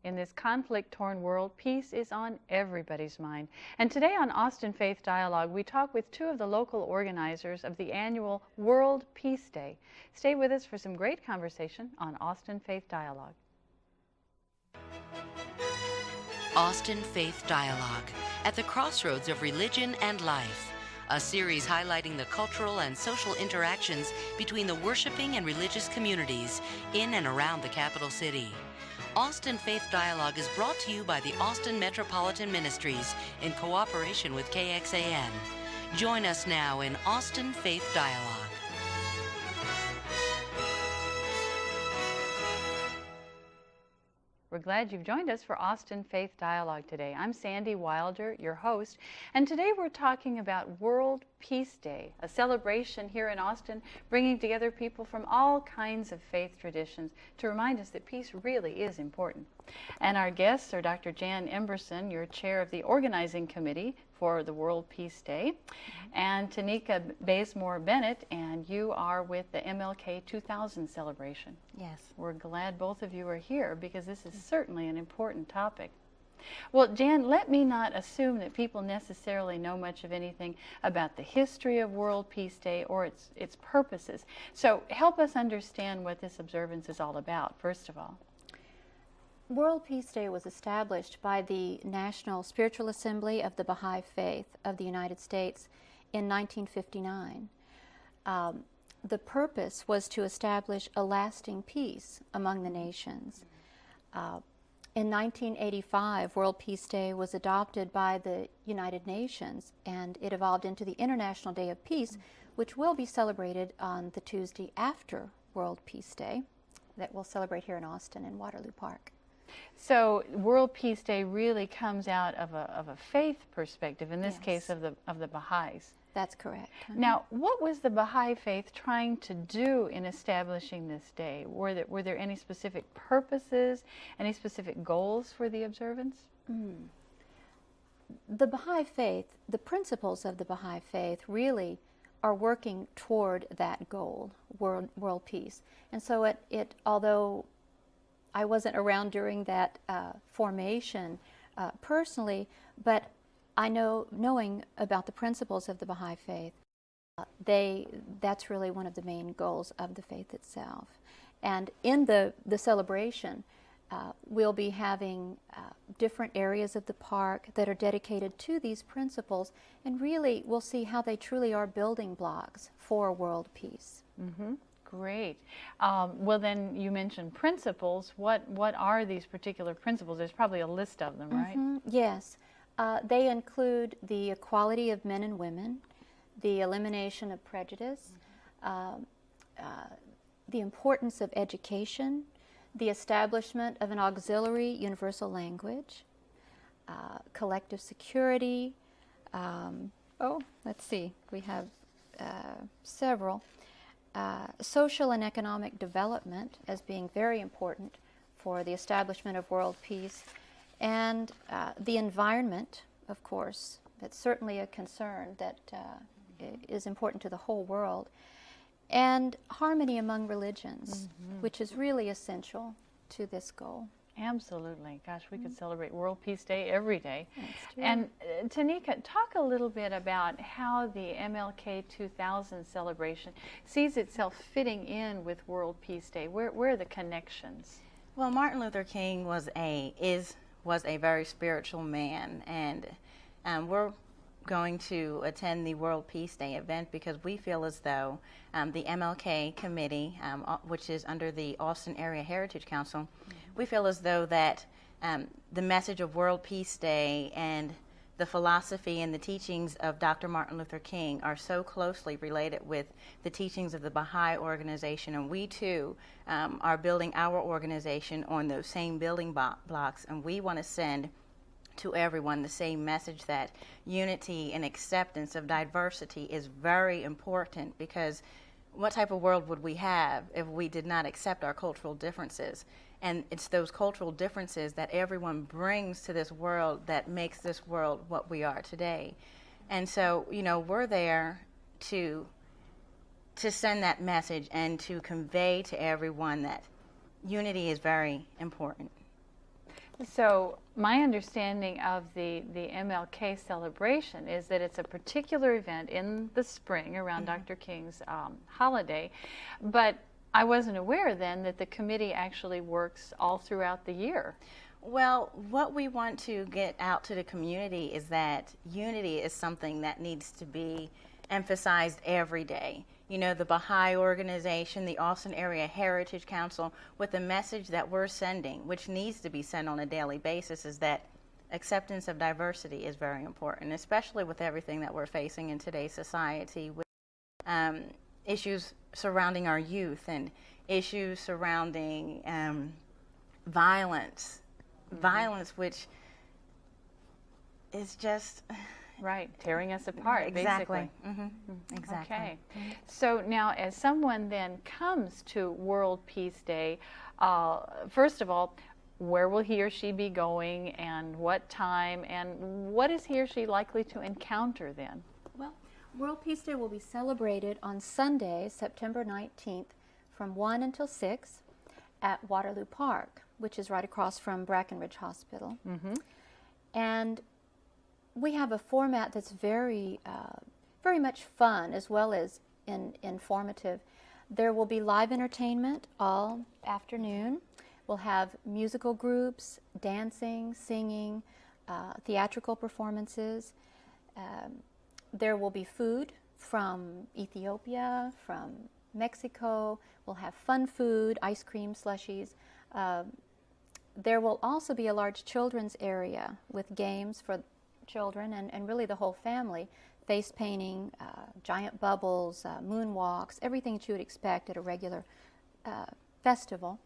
In this conflict-torn world, peace is on everybody's mind. And today on Austin Faith Dialogue, we talk with two of the local organizers of the annual World Peace Day. Stay with us for some great conversation on Austin Faith Dialogue. Austin Faith Dialogue, at the crossroads of religion and life. A series highlighting the cultural and social interactions between the worshiping and religious communities in and around the capital city. Austin Faith Dialogue is brought to you by the Austin Metropolitan Ministries in cooperation with KXAN. Join us now in Austin Faith Dialogue. We're glad you've joined us for Austin Faith Dialogue today. I'm Sandy Wilder, your host, and today we're talking about World Peace Day, a celebration here in Austin bringing together people from all kinds of faith traditions to remind us that peace really is important. And our guests are Dr. Jan Emberson, your chair of the organizing committee for the World Peace Day, and Tanika Bazemore Bennett, and you are with the MLK 2000 celebration. Yes. We're glad both of you are here because this is certainly an important topic. Well, Jan, let me not assume that people necessarily know much of anything about the history of World Peace Day or its purposes. So help us understand what this observance is all about, first of all. World Peace Day was established by the National Spiritual Assembly of the Baha'i Faith of the United States in 1959. The purpose was to establish a lasting peace among the nations. In 1985, World Peace Day was adopted by the United Nations, and it evolved into the International Day of Peace, which will be celebrated on the Tuesday after World Peace Day that we'll celebrate here in Austin in Waterloo Park. So World Peace Day really comes out of a faith perspective, in this Yes. case of the Baha'is. That's correct. Now, what was the Baha'i faith trying to do in establishing this day? Were there any specific purposes, any specific goals for the observance? The Baha'i faith, the principles of the Baha'i faith really are working toward that goal, world peace. And so it although I wasn't around during that formation personally, but I knowing about the principles of the Baha'i faith, that's really one of the main goals of the faith itself. And in the celebration, we'll be having different areas of the park that are dedicated to these principles, and really we'll see how they truly are building blocks for world peace. Mm-hmm. Great. Well, then you mentioned principles. What are these particular principles? There's probably a list of them, right? Mm-hmm. Yes. They include the equality of men and women, the elimination of prejudice, the importance of education, the establishment of an auxiliary universal language, collective security. Let's see. We have several. Social and economic development as being very important for the establishment of world peace, and the environment, of course, that's certainly a concern that is important to the whole world, and harmony among religions, which is really essential to this goal. Absolutely. Gosh, we could celebrate World Peace Day every day. That's true. And Tanika, talk a little bit about how the MLK 2000 celebration sees itself fitting in with World Peace Day. Where are the connections? Well, Martin Luther King was a very spiritual man, and we're going to attend the World Peace Day event because we feel as though the MLK committee, which is under the Austin Area Heritage Council, we feel as though that the message of World Peace Day and the philosophy and the teachings of Dr. Martin Luther King are so closely related with the teachings of the Baha'i organization, and we too are building our organization on those same building blocks, and we want to send to everyone the same message that unity and acceptance of diversity is very important, because what type of world would we have if we did not accept our cultural differences? And it's those cultural differences that everyone brings to this world that makes this world what we are today. And so, we're there to send that message and to convey to everyone that unity is very important. So my understanding of the MLK celebration is that it's a particular event in the spring around Dr. King's holiday, but I wasn't aware then that the committee actually works all throughout the year. Well, what we want to get out to the community is that unity is something that needs to be emphasized every day. You know, the Baha'i organization, the Austin Area Heritage Council, with the message that we're sending, which needs to be sent on a daily basis, is that acceptance of diversity is very important, especially with everything that we're facing in today's society, with issues surrounding our youth and issues surrounding violence. Violence, which is just Right, tearing us apart, exactly. basically. Exactly. Okay. So now, as someone then comes to World Peace Day, first of all, where will he or she be going, and what time, and what is he or she likely to encounter then? Well, World Peace Day will be celebrated on Sunday, September 19th, from 1 until 6 at Waterloo Park, which is right across from Brackenridge Hospital. And we have a format that's very much fun as well as informative. There will be live entertainment all afternoon. We'll have musical groups, dancing, singing, theatrical performances. There will be food from Ethiopia, from Mexico. We'll have fun food, ice cream, slushies. There will also be a large children's area with games for children and really the whole family, face painting, giant bubbles, moonwalks, everything that you would expect at a regular festival.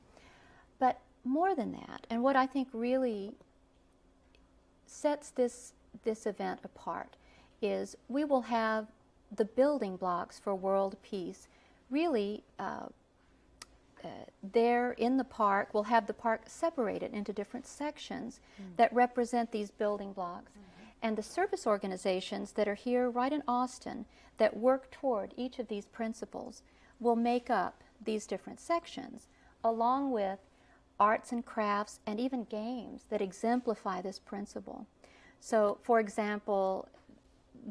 But more than that, and what I think really sets this event apart, is we will have the building blocks for world peace really there in the park. We'll have the park separated into different sections that represent these building blocks. And the service organizations that are here right in Austin that work toward each of these principles will make up these different sections, along with arts and crafts and even games that exemplify this principle. So, for example,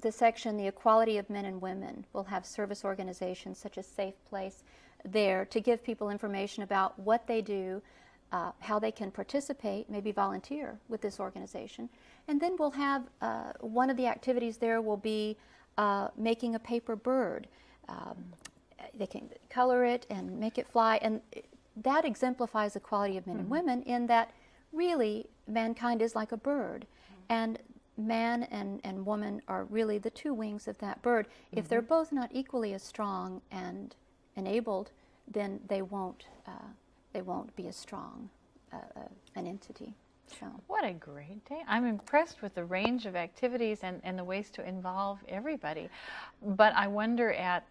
the section, the equality of men and women, will have service organizations such as Safe Place there to give people information about what they do, how they can participate, maybe volunteer with this organization. And then we'll have one of the activities there will be making a paper bird. They can color it and make it fly, and that exemplifies the equality of men and women in that really mankind is like a bird, and man and woman are really the two wings of that bird. If they're both not equally as strong and enabled, then they won't be as strong an entity. So. What a great day. I'm impressed with the range of activities and the ways to involve everybody. But I wonder at,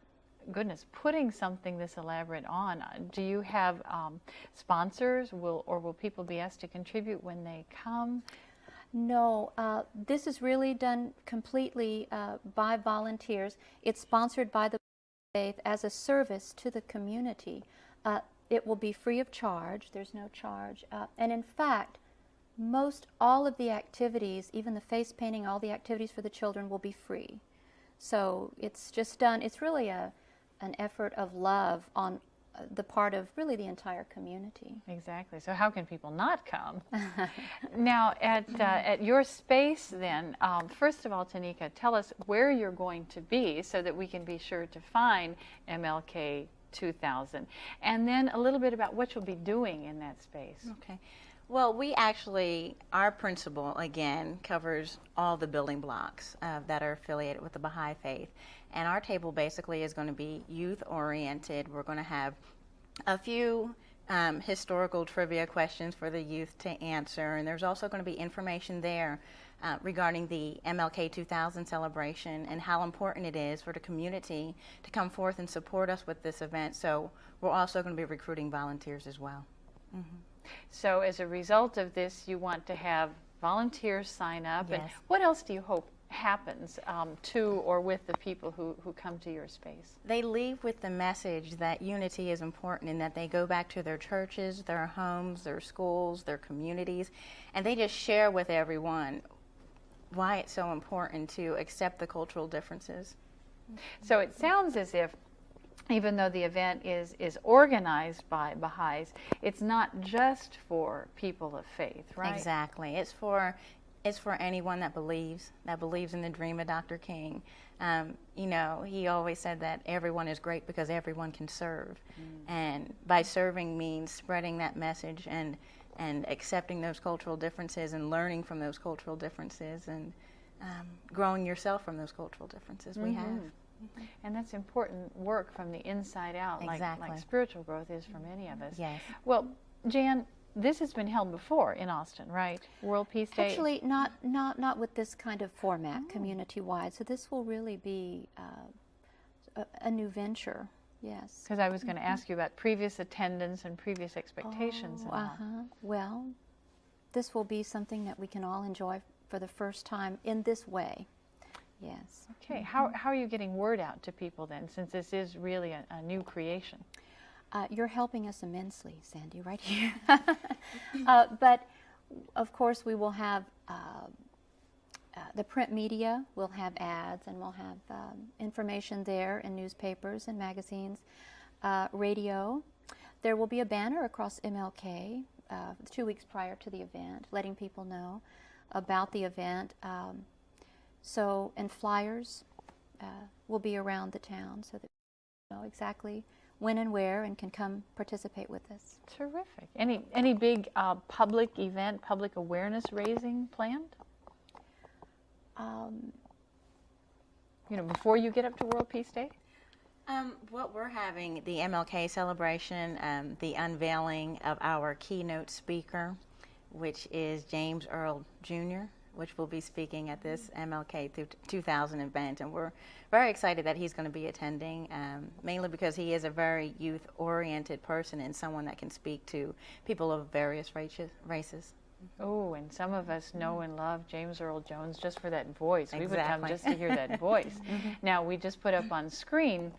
goodness, putting something this elaborate on, do you have sponsors, or will people be asked to contribute when they come? No, this is really done completely by volunteers. It's sponsored by the Faith as a service to the community. It will be free of charge. There's no charge. And in fact, most all of the activities, even the face painting, all the activities for the children will be free. So it's just done, it's really an effort of love on the part of really the entire community. Exactly. So how can people not come? Now, at your space then, first of all, Tanika, tell us where you're going to be so that we can be sure to find MLK 2000. And then a little bit about what you'll be doing in that space. Okay. Well, our principle, again, covers all the building blocks that are affiliated with the Baha'i Faith. And our table basically is going to be youth-oriented. We're going to have a few historical trivia questions for the youth to answer. And there's also going to be information there regarding the MLK 2000 celebration and how important it is for the community to come forth and support us with this event. So we're also going to be recruiting volunteers as well. So as a result of this, you want to have volunteers sign up. Yes. And what else do you hope happens to or with the people who come to your space? They leave with the message that unity is important and that they go back to their churches, their homes, their schools, their communities, and they just share with everyone why it's so important to accept the cultural differences. So it sounds as if, even though the event is organized by Baha'is, it's not just for people of faith, right? Exactly. It's for anyone that believes in the dream of Dr. King. You know, he always said that everyone is great because everyone can serve. And by serving means spreading that message and accepting those cultural differences and learning from those cultural differences and growing yourself from those cultural differences we have. And that's important work from the inside out, Exactly. like spiritual growth is for many of us. Yes. Well, Jan, this has been held before in Austin, right? World Peace Day. Actually, not with this kind of format, community-wide. So this will really be a new venture. Yes. Because I was going to ask you about previous attendance and previous expectations. And all. Well, this will be something that we can all enjoy for the first time in this way. Yes. Okay. How are you getting word out to people then, since this is really a new creation? You're helping us immensely, Sandy, right here. But of course, we will have the print media. We'll have ads, and we'll have information there in newspapers and magazines, radio. There will be a banner across MLK 2 weeks prior to the event, letting people know about the event. And flyers will be around the town so that you know exactly when and where and can come participate with us. Terrific. Any big public event, public awareness raising planned? You know, before you get up to World Peace Day? What we're having, the MLK celebration, the unveiling of our keynote speaker, which is James Earl Jr., which will be speaking at this MLK 2000 event. And we're very excited that he's going to be attending, mainly because he is a very youth-oriented person and someone that can speak to people of various races. Oh, and some of us know and love James Earl Jones just for that voice. We would come Exactly. just to hear that voice. Now, we just put up on screen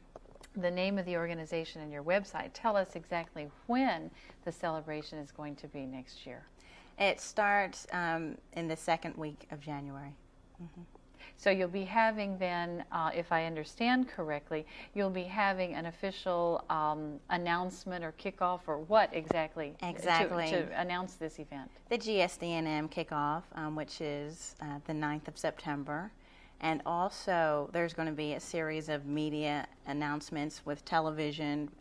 the name of the organization and your website. Tell us exactly when the celebration is going to be next year. It starts in the second week of January. So you'll be having then, if I understand correctly, you'll be having an official announcement or kickoff, or what exactly? Exactly. To announce this event. The GSD&M kickoff, which is the 9th of September. And also there's going to be a series of media announcements with television,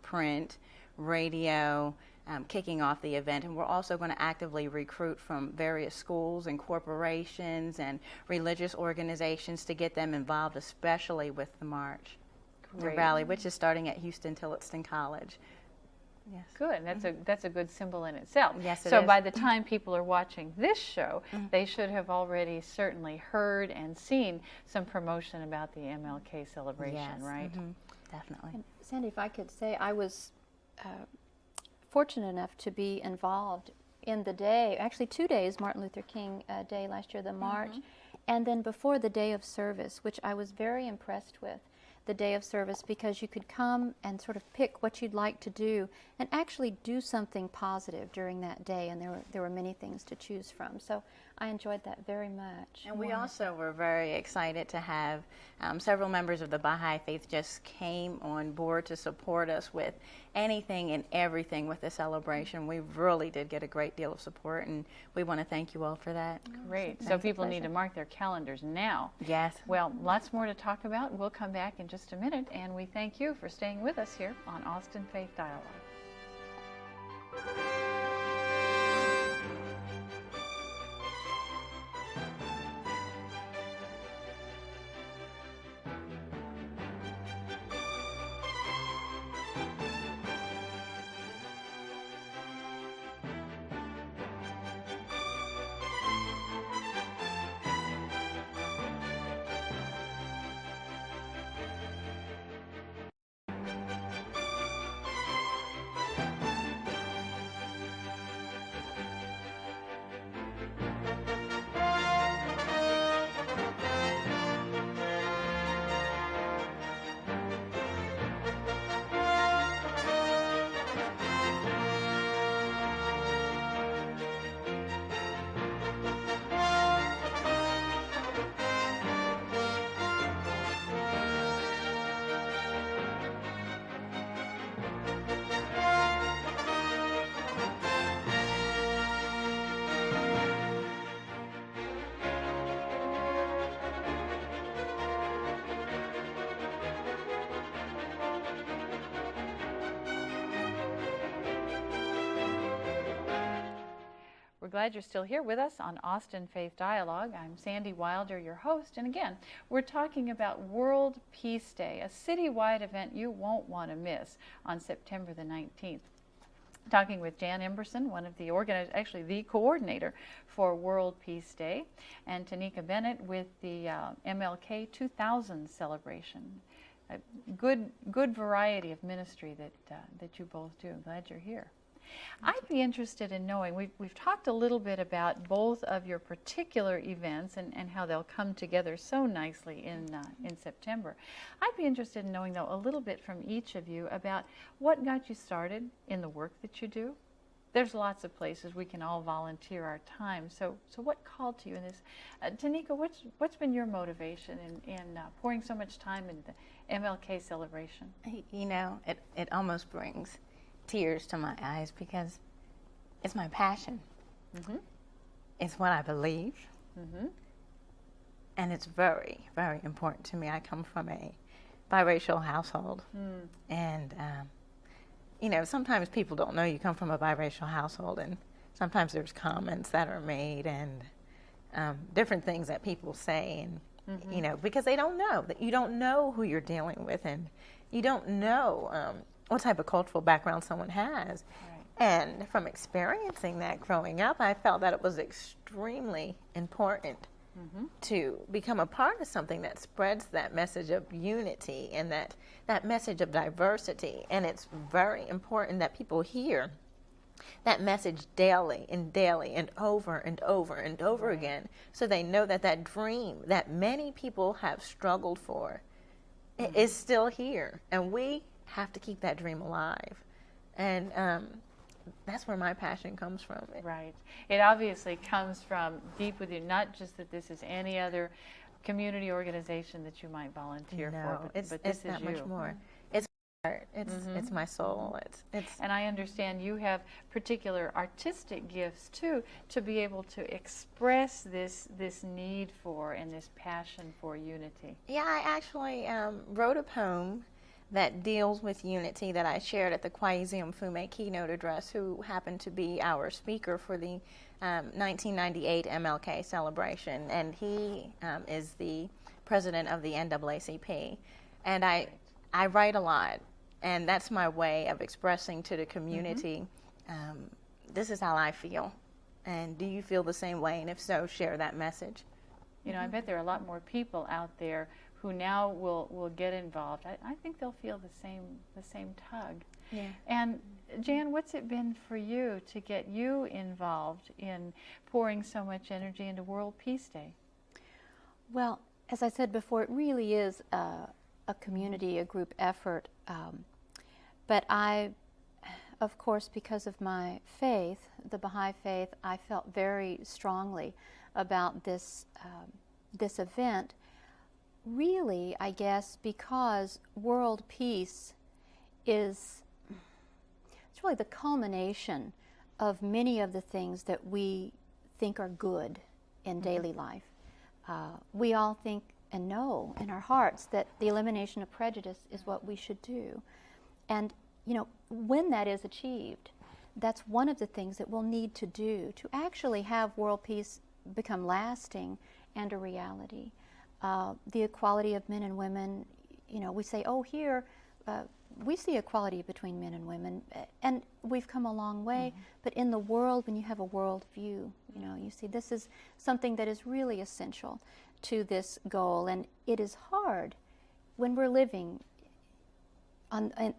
print, radio, kicking off the event. And we're also going to actively recruit from various schools and corporations and religious organizations to get them involved, especially with the march, the rally, which is starting at Houston-Tillotson College. Yes. Good. That's a good symbol in itself. Yes, it so is. by the time people are watching this show, they should have already certainly heard and seen some promotion about the MLK celebration, Yes. right? Definitely. And Sandy, if I could say, I was fortunate enough to be involved in the day, actually 2 days, Martin Luther King Day last year, the march, and then before the day of service, which I was very impressed with, the day of service, because you could come and sort of pick what you'd like to do and actually do something positive during that day, and there were many things to choose from. So I enjoyed that very much. And we also were very excited to have several members of the Baha'i Faith just came on board to support us with anything and everything with the celebration. We really did get a great deal of support, and we want to thank you all for that. Great. So That's a people need to pleasure. mark their calendars now. Yes. Well, lots more to talk about. We'll come back in just a minute, and we thank you for staying with us here on Austin Faith Dialogue. glad you're still here with us on Austin Faith Dialogue. I'm Sandy Wilder, your host, and again, we're talking about World Peace Day, a citywide event you won't want to miss on September the 19th. Talking with Jan Emberson, one of the organizers, actually the coordinator for World Peace Day, and Tanika Bennett with the MLK 2000 celebration. A good variety of ministry that you both do. I'm glad you're here. I'd be interested in knowing, we've talked a little bit about both of your particular events and how they'll come together so nicely in September. I'd be interested in knowing, though, a little bit from each of you about what got you started in the work that you do. There's lots of places we can all volunteer our time. So what called to you in this? Tanika, what's been your motivation in pouring so much time into the MLK celebration? You know, it almost brings tears to my eyes because it's my passion. Mm-hmm. It's what I believe. Mm-hmm. And it's very, very important to me. I come from a biracial household. And, you know, sometimes people don't know you come from a biracial household, and sometimes there's comments that are made and different things that people say, and, you know, because they don't know, that you don't know who you're dealing with, and you don't know what type of cultural background someone has. Right. And from experiencing that growing up, I felt that it was extremely important to become a part of something that spreads that message of unity and that message of diversity. And it's very important that people hear that message daily and over and over and over again, so they know that that dream that many people have struggled for is still here, and we have to keep that dream alive. And that's where my passion comes from. Right. It obviously comes from deep within, not just that this is any other community organization that you might volunteer for, but this is not you. Much more. It's my heart. It's my soul. It's. And I understand you have particular artistic gifts too, to be able to express this need for and this passion for unity. Yeah, I actually wrote a poem that deals with unity that I shared at the Kwesi Mfume keynote address, who happened to be our speaker for the 1998 MLK celebration. And he is the president of the NAACP. And I write a lot, and that's my way of expressing to the community, this is how I feel. And do you feel the same way? And if so, share that message. You know, I bet there are a lot more people out there who now will get involved. I think they'll feel the same tug. Yeah. And Jan, what's it been for you to get you involved in pouring so much energy into World Peace Day? Well, as I said before, it really is a community, a group effort. But I, of course, because of my faith, the Baha'i faith, I felt very strongly about this event. Really, I guess, because world peace it's really the culmination of many of the things that we think are good in daily life. We all think and know in our hearts that the elimination of prejudice is what we should do. And, you know, when that is achieved, that's one of the things that we'll need to do to actually have world peace become lasting and a reality. The equality of men and women, you know, we say, oh, here, we see equality between men and women, and we've come a long way, but in the world, when you have a world view, you know, you see this is something that is really essential to this goal, and it is hard when we're living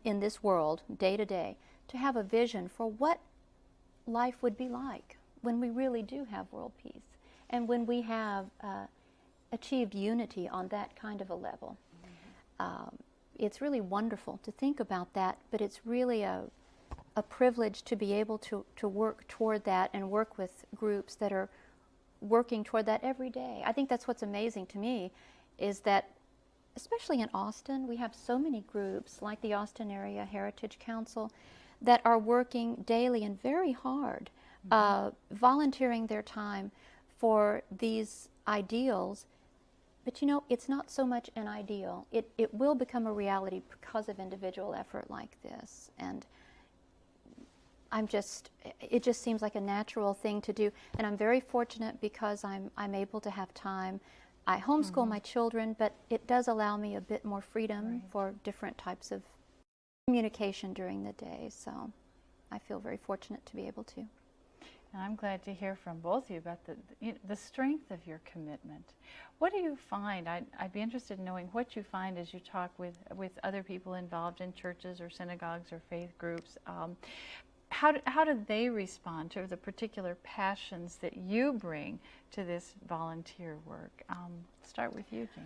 in this world, day to day, to have a vision for what life would be like when we really do have world peace, and when we have achieved unity on that kind of a level. It's really wonderful to think about that, but it's really a privilege to be able to work toward that and work with groups that are working toward that every day. I think that's what's amazing to me, is that especially in Austin, we have so many groups like the Austin Area Heritage Council that are working daily and very hard, volunteering their time for these ideals. But you know, it's not so much an ideal. It will become a reality because of individual effort like this. And it just seems like a natural thing to do. And I'm very fortunate because I'm able to have time. I homeschool my children, but it does allow me a bit more freedom for different types of communication during the day. So I feel very fortunate to be able to. And I'm glad to hear from both of you about the strength of your commitment. What do you find? I'd be interested in knowing what you find as you talk with other people involved in churches or synagogues or faith groups. How do they respond to the particular passions that you bring to this volunteer work? Start with you, Jan.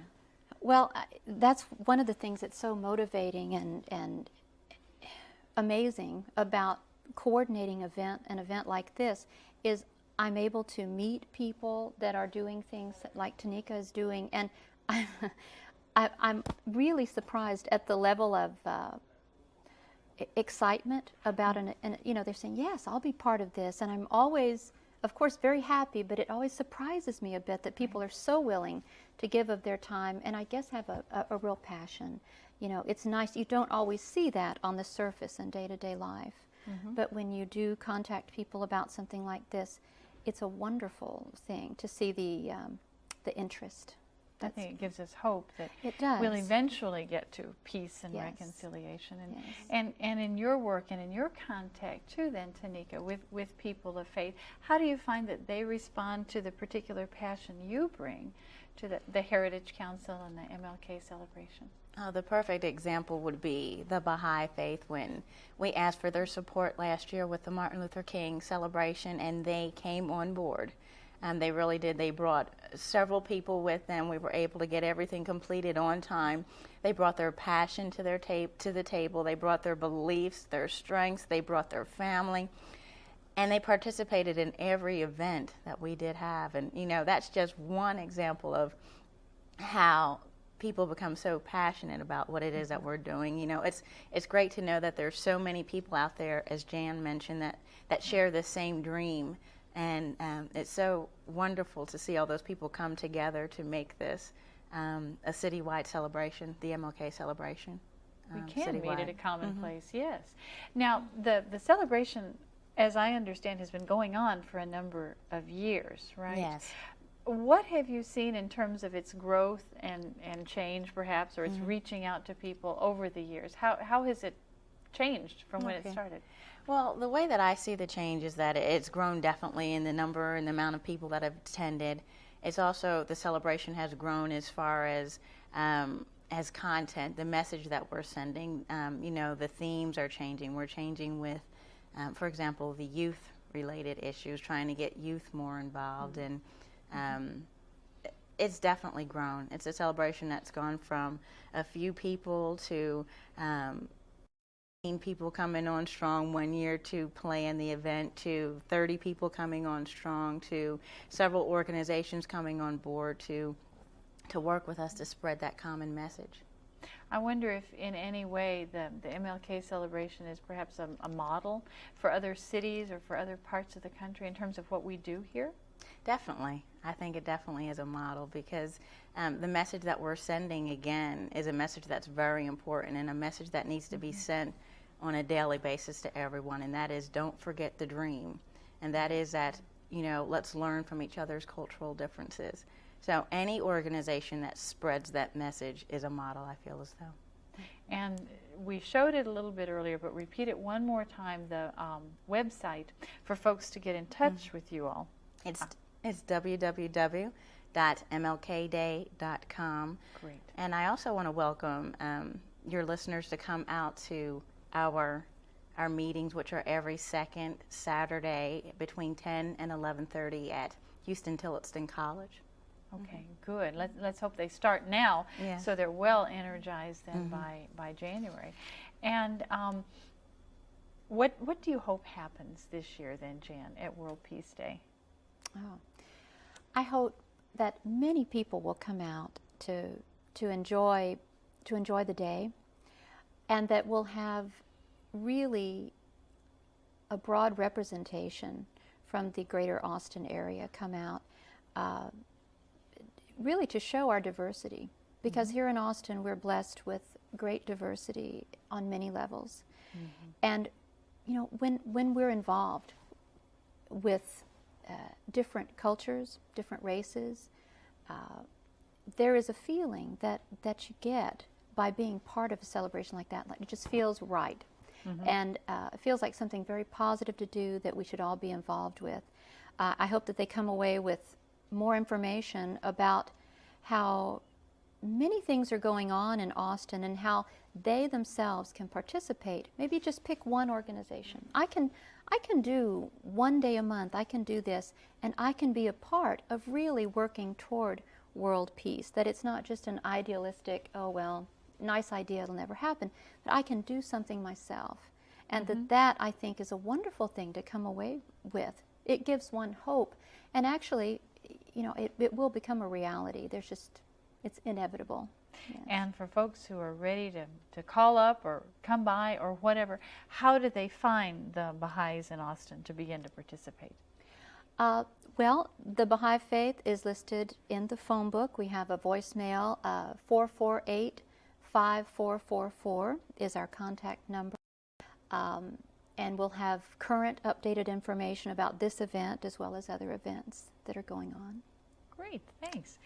Well, that's one of the things that's so motivating and amazing about coordinating an event like this is I'm able to meet people that are doing things like Tanika is doing, and I'm really surprised at the level of excitement about they're saying, yes, I'll be part of this, and I'm always, of course, very happy, but it always surprises me a bit that people are so willing to give of their time and I guess have a real passion. It's nice. You don't always see that on the surface in day-to-day life. But when you do contact people about something like this, it's a wonderful thing to see the interest. I think it gives us hope that it does. We'll eventually get to peace and reconciliation. And in your work and in your contact too then, Tanika, with people of faith, how do you find that they respond to the particular passion you bring to the Heritage Council and the MLK celebration? The perfect example would be the Baha'i Faith when we asked for their support last year with the Martin Luther King celebration, and they came on board. They really did. They brought several people with them. We were able to get everything completed on time. They brought their passion to the table. They brought their beliefs, their strengths. They brought their family. And they participated in every event that we did have. And, that's just one example of how people become so passionate about what it is that we're doing. It's great to know that there's so many people out there, as Jan mentioned, that share the same dream. And it's so wonderful to see all those people come together to make this a citywide celebration, the MLK celebration. We can citywide. meet at a common place, yes. Now, the celebration, as I understand, has been going on for a number of years, right? Yes. What have you seen in terms of its growth and change, perhaps, or its reaching out to people over the years? How has it changed from when it started? Well, the way that I see the change is that it's grown definitely in the number and the amount of people that have attended. It's also, the celebration has grown as far as content, the message that we're sending. The themes are changing. We're changing with, for example, the youth-related issues, trying to get youth more involved. And it's definitely grown. It's a celebration that's gone from a few people to people coming on strong one year to plan the event, to 30 people coming on strong, to several organizations coming on board to work with us to spread that common message. I wonder if in any way the MLK celebration is perhaps a model for other cities or for other parts of the country in terms of what we do here? Definitely. I think it definitely is a model because the message that we're sending, again, is a message that's very important and a message that needs to be sent on a daily basis to everyone, and that is, don't forget the dream. And that is that, let's learn from each other's cultural differences. So any organization that spreads that message is a model, I feel as though. And we showed it a little bit earlier, but repeat it one more time, the website for folks to get in touch with you all. It's www.mlkday.com. Great. And I also want to welcome your listeners to come out to our meetings, which are every second Saturday between 10 and 11:30 at Houston Tillotson College. Okay, good. Let's hope they start now, Yes. so they're well energized then by January. And what do you hope happens this year then, Jan, at World Peace Day? Oh, I hope that many people will come out to enjoy the day, and that we'll have really a broad representation from the greater Austin area come out, really to show our diversity. Because here in Austin, we're blessed with great diversity on many levels. And you know, when we're involved with different cultures, different races, there is a feeling that you get by being part of a celebration like that. Like, it just feels right. And it feels like something very positive to do that we should all be involved with. I hope that they come away with more information about how many things are going on in Austin and how they themselves can participate. Maybe just pick one organization. I can do one day a month, I can do this, and I can be a part of really working toward world peace. That it's not just an idealistic, oh well, nice idea, it'll never happen, that I can do something myself. And that I think is a wonderful thing to come away with. It gives one hope. And actually, you know, it will become a reality. There's just, it's inevitable. Yes. And for folks who are ready to call up or come by or whatever, how do they find the Baha'is in Austin to begin to participate? Well, the Baha'i Faith is listed in the phone book. We have a voicemail, 448-5444 is our contact number. And we'll have current updated information about this event as well as other events that are going on. Great, thanks.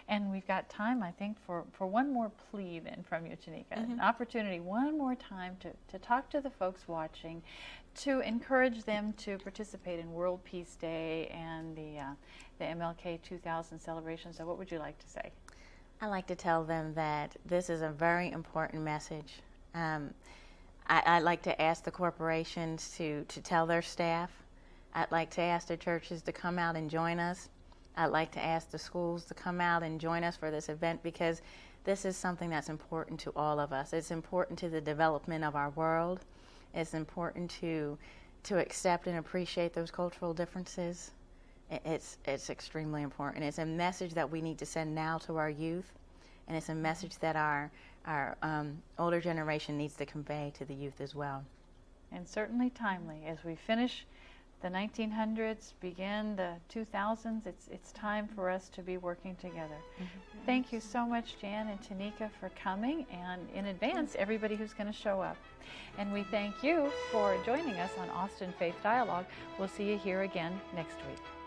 And we've got time, I think, for one more plea then from you, Tanika. An opportunity one more time to talk to the folks watching, to encourage them to participate in World Peace Day and the MLK 2000 celebration. So what would you like to say? I like to tell them that this is a very important message. I'd like to ask the corporations to tell their staff. I'd like to ask the churches to come out and join us. I'd like to ask the schools to come out and join us for this event, because this is something that's important to all of us. It's important to the development of our world. It's important to accept and appreciate those cultural differences. It's extremely important. It's a message that we need to send now to our youth, and it's a message that our older generation needs to convey to the youth as well. And certainly timely. As we finish the 1900s, begin the 2000s, it's time for us to be working together. Thank you so much, Jan and Tanika, for coming, and in advance, everybody who's going to show up. And we thank you for joining us on Austin Faith Dialogue. We'll see you here again next week.